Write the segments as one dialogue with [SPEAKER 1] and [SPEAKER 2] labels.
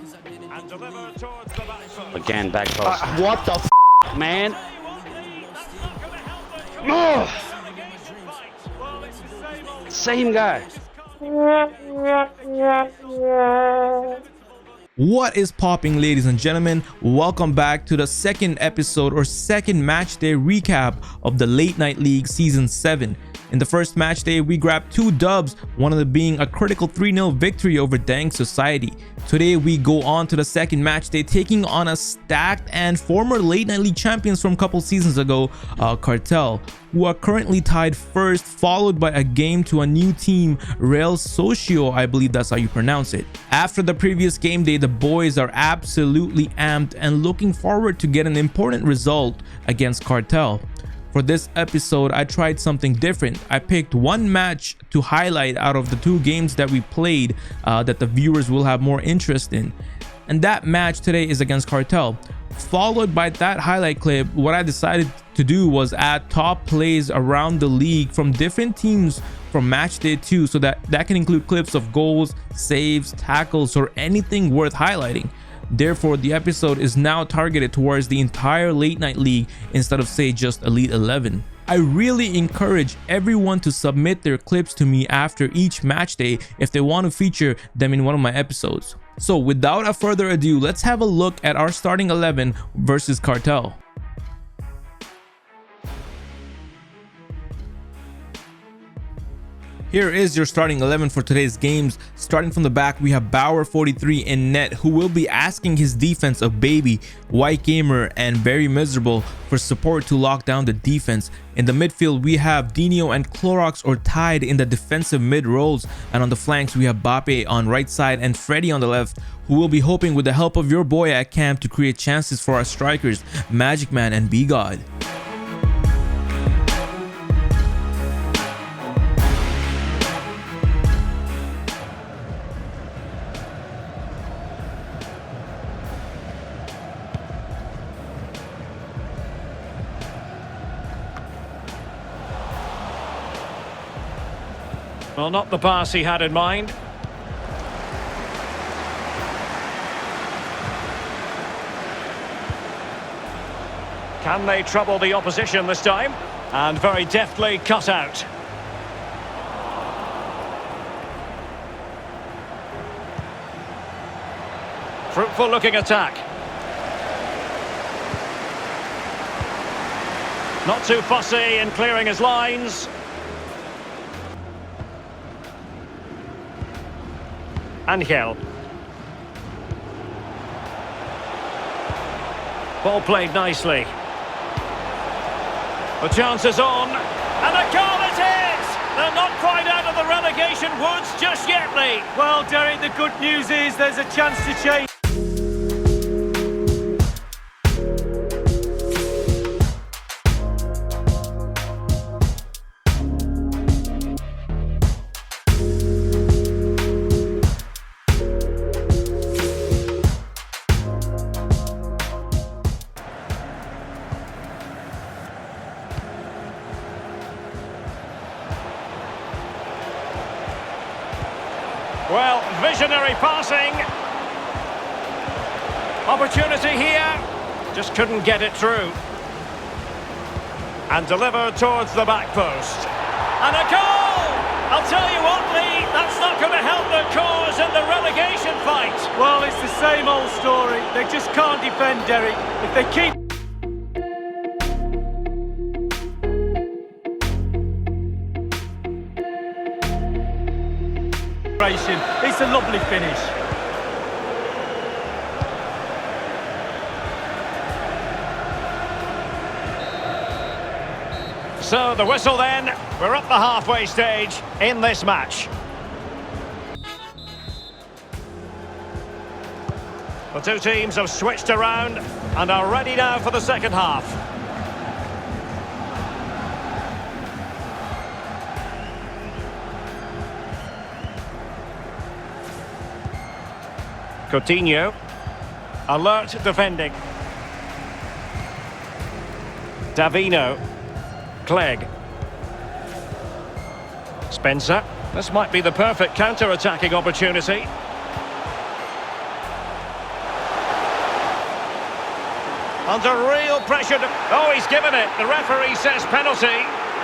[SPEAKER 1] And deliver towards the back post.
[SPEAKER 2] Again, back post.
[SPEAKER 3] What the f, man?
[SPEAKER 2] No! Same guy.
[SPEAKER 4] What is popping, ladies and gentlemen? Welcome back to the second episode or second match day recap of the Late Night League Season 7. In the first match day, we grabbed 2 dubs, one of them being a critical 3-0 victory over Dang Society. Today, we go on to the second match day, taking on a stacked and former Late Night League champions from a couple seasons ago, Cartel, who are currently tied first, followed by a game to a new team, Real Socio, I believe that's how you pronounce it. After the previous game day, the boys are absolutely amped and looking forward to get an important result against Cartel. For this episode, I tried something different. I picked one match to highlight out of the 2 games that we played that the viewers will have more interest in. And that match today is against Cartel. Followed by that highlight clip, what I decided to do was add top plays around the league from different teams from match day 2, so that can include clips of goals, saves, tackles, or anything worth highlighting. Therefore, the episode is now targeted towards the entire Late Night League instead of, say, just Elite 11. I really encourage everyone to submit their clips to me after each match day if they want to feature them in one of my episodes. So without a further ado, let's have a look at our starting 11 versus Cartel. Here is your starting 11 for today's games. Starting from the back, we have Bauer 43 in net, who will be asking his defense of Baby, White Gamer, and Very Miserable for support to lock down the defense. In the midfield, we have Dino and Clorox or Tide in the defensive mid roles, and on the flanks we have Bape on right side and Freddy on the left, who will be hoping with the help of your boy at camp to create chances for our strikers, Magic Man and B-God.
[SPEAKER 1] Well, not the pass he had in mind. Can they trouble the opposition this time? And very deftly cut out. Fruitful looking attack. Not too fussy in clearing his lines. Angel. Ball played nicely. The chance is on, and a goal it is! They're not quite out of the relegation woods just yet, Lee.
[SPEAKER 5] Well, Derek, the good news is there's a chance to change.
[SPEAKER 1] Well, visionary passing. Opportunity here. Just couldn't get it through. And delivered towards the back post. And a goal! I'll tell you what, Lee, that's not going to help their cause in the relegation fight.
[SPEAKER 5] Well, it's the same old story. They just can't defend, Derek. If they keep... It's a lovely finish.
[SPEAKER 1] So the whistle then, we're up the halfway stage in this match. The two teams have switched around and are ready now for the second half. Coutinho. Alert defending. Davino. Clegg. Spencer. This might be the perfect counter-attacking opportunity. Under real pressure. Oh, he's given it. The referee says penalty.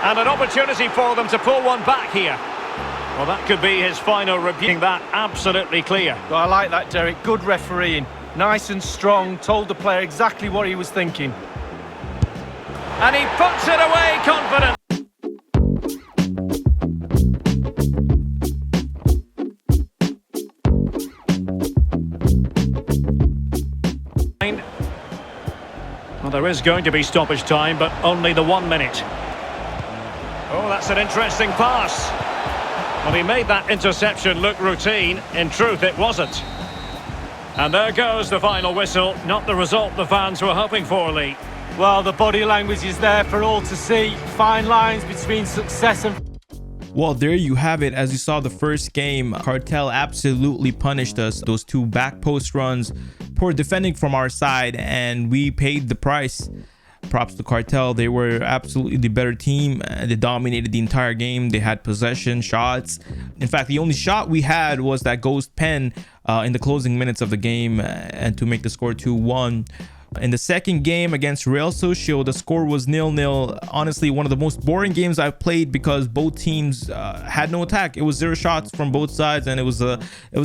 [SPEAKER 1] And an opportunity for them to pull one back here. Well, that could be his final review. That absolutely clear.
[SPEAKER 5] Well, I like that, Derek. Good refereeing. Nice and strong. Told the player exactly what he was thinking.
[SPEAKER 1] And he puts it away confident. Well, there is going to be stoppage time, but only the 1 minute. Oh, that's an interesting pass. Well, he made that interception look routine. In truth, it wasn't. And there goes the final whistle. Not the result the fans were hoping for, Lee.
[SPEAKER 5] Well, the body language is there for all to see. Fine lines between success and...
[SPEAKER 4] Well, there you have it. As you saw the first game, Cartel absolutely punished us. Those two back post runs, poor defending from our side, and we paid the price. Props to Cartel. They were absolutely the better team. They dominated the entire game. They had possession, shots. In fact, the only shot we had was that ghost pen in the closing minutes of the game and to make the score 2-1. In the second game against Real Socio, the score was 0-0. Honestly, one of the most boring games I've played because both teams had no attack. It was 0 shots from both sides, and it was a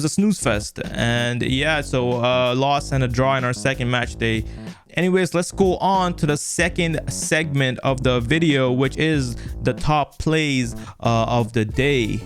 [SPEAKER 4] snooze fest. And yeah, so loss and a draw in our second match day. Anyways, let's go on to the second segment of the video, which is the top plays of the day.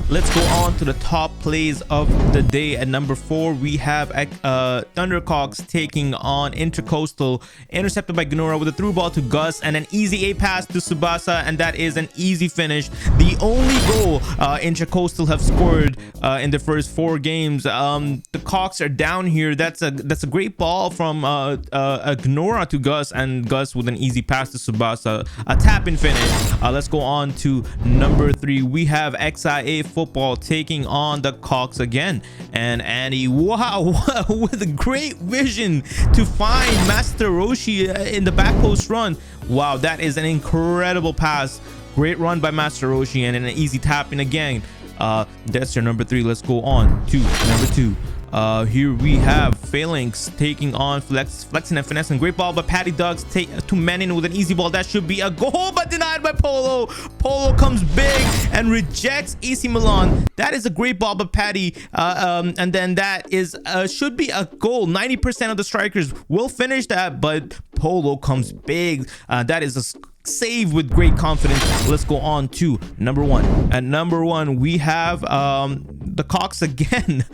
[SPEAKER 4] Let's go on to the top plays of the day. At number 4, we have Thundercocks taking on Intracoastal, intercepted by Gnora with a through ball to Gus and an easy A pass to Tsubasa, and that is an easy finish. The only goal Intracoastal have scored in the first 4 games. The Cocks are down here. That's a great ball from Gnora to Gus, and Gus with an easy pass to Tsubasa. A tap-in finish. Let's go on to number 3. We have XIA Football taking on the Cocks again, and Andy, wow, with a great vision to find Master Roshi in the back post run. Wow, that is an incredible pass. Great run by Master Roshi and an easy tap in again. That's your number 3. Let's go on to number 2. Here we have Phalanx taking on Flexing and Finessing. Great ball by Patty Ducks to Menin with an easy ball. That should be a goal, but denied by Polo. Polo comes big and rejects AC Milan. That is a great ball by Patty. And then that is should be a goal. 90% of the strikers will finish that, but Polo comes big. That is a save with great confidence. Let's go on to number 1. At number 1, we have the Cocks again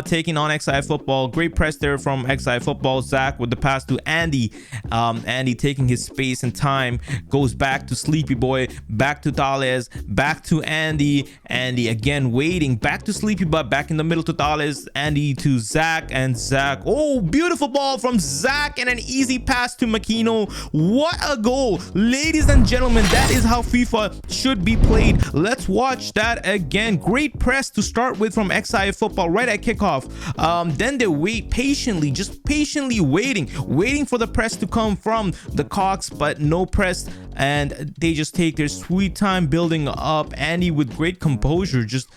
[SPEAKER 4] taking on XI Football. Great press there from XI Football. Zach with the pass to Andy. Andy taking his space and time, goes back to Sleepy Boy, back to Thales, back to Andy. Andy again waiting, back to Sleepy Butt, back in the middle to Thales. Andy to Zach, and Zach, oh, beautiful ball from Zach and an easy pass to Makino. What a goal, ladies and gentlemen. That is how FIFA should be played. Let's watch that again. Great press to start with from XI Football right at kickoff. Then they wait patiently, just patiently waiting for the press to come from the Cocks, but no press, and they just take their sweet time building up. Andy with great composure, just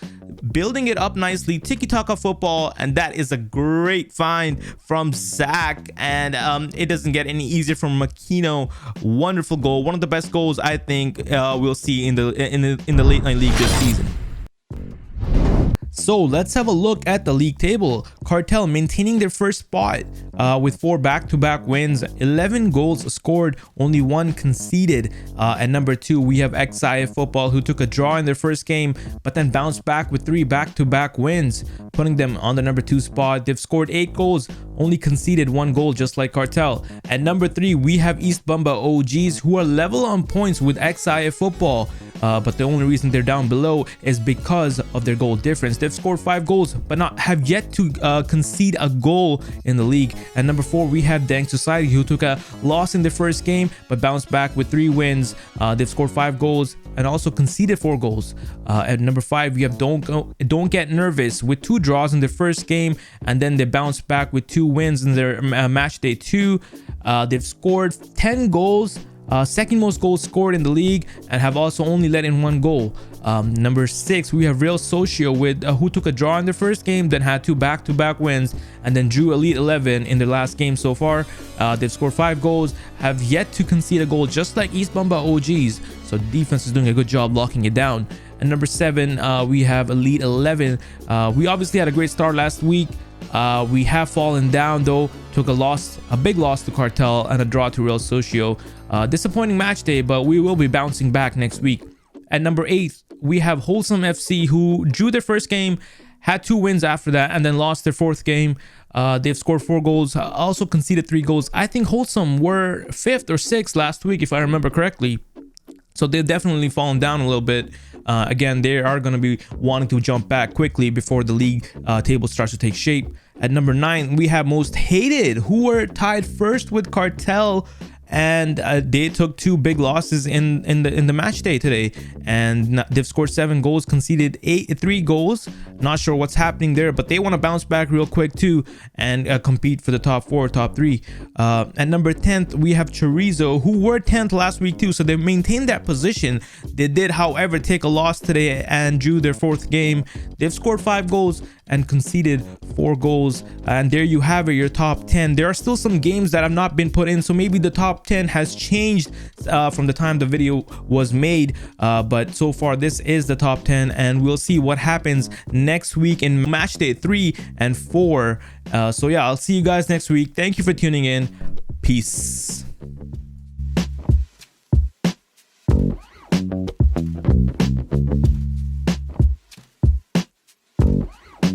[SPEAKER 4] building it up nicely. Tiki-taka football, and that is a great find from Zach, and it doesn't get any easier from Makino. Wonderful goal, one of the best goals I think we'll see in the late night league this season. So let's have a look at the league table. Cartel maintaining their first spot with 4 back-to-back wins, 11 goals scored, only 1 conceded. At number 2, we have XI Football, who took a draw in their first game, but then bounced back with 3 back-to-back wins, putting them on the number 2 spot. They've scored 8 goals, only conceded 1 goal, just like Cartel. At number 3, we have East Bumba OGs, who are level on points with XI Football. But the only reason they're down below is because of their goal difference. They've scored 5 goals, but have yet to concede a goal in the league. At number 4, we have Dank Society, who took a loss in their first game, but bounced back with 3 wins. They've scored 5 goals and also conceded 4 goals. At number 5, we have Don't Get Nervous with 2 draws in their first game, and then they bounced back with 2 wins in their match day 2. They've scored 10 goals. second most goals scored in the league, and have also only let in 1 goal. Number 6, we have Real Socio with who took a draw in their first game, then had 2 back-to-back wins, and then drew Elite 11 in their last game so far. They've scored 5 goals, have yet to concede a goal, just like East Bamba OGs. So defense is doing a good job locking it down. And number 7, we have Elite 11. We obviously had a great start last week. We have fallen down though, took a big loss to Cartel and a draw to Real Socio. Disappointing match day, but we will be bouncing back next week. At number 8, we have Wholesome FC, who drew their first game, had 2 wins after that, and then lost their 4th game. They've scored 4 goals, also conceded 3 goals. I think Wholesome were 5th or 6th last week, if I remember correctly. So they've definitely fallen down a little bit. Again, they are going to be wanting to jump back quickly before the league table starts to take shape. At number 9, we have Most Hated, who were tied first with Cartel, and they took 2 big losses in the match day today, and they've scored 7 goals, conceded 3 goals. Not sure what's happening there, but they want to bounce back real quick too and compete for the top 4, top 3. At number 10th, we have Chorizo, who were 10th last week too, so they maintained that position. They did, however, take a loss today and drew their 4th game. They've scored 5 goals and conceded 4 goals, and there you have it, your top 10. There are still some games that have not been put in, so maybe the top 10 has changed from the time the video was made, but so far this is the top 10, and we'll see what happens next week in match day 3 and 4. So yeah, I'll see you guys next week. Thank you for tuning in. Peace.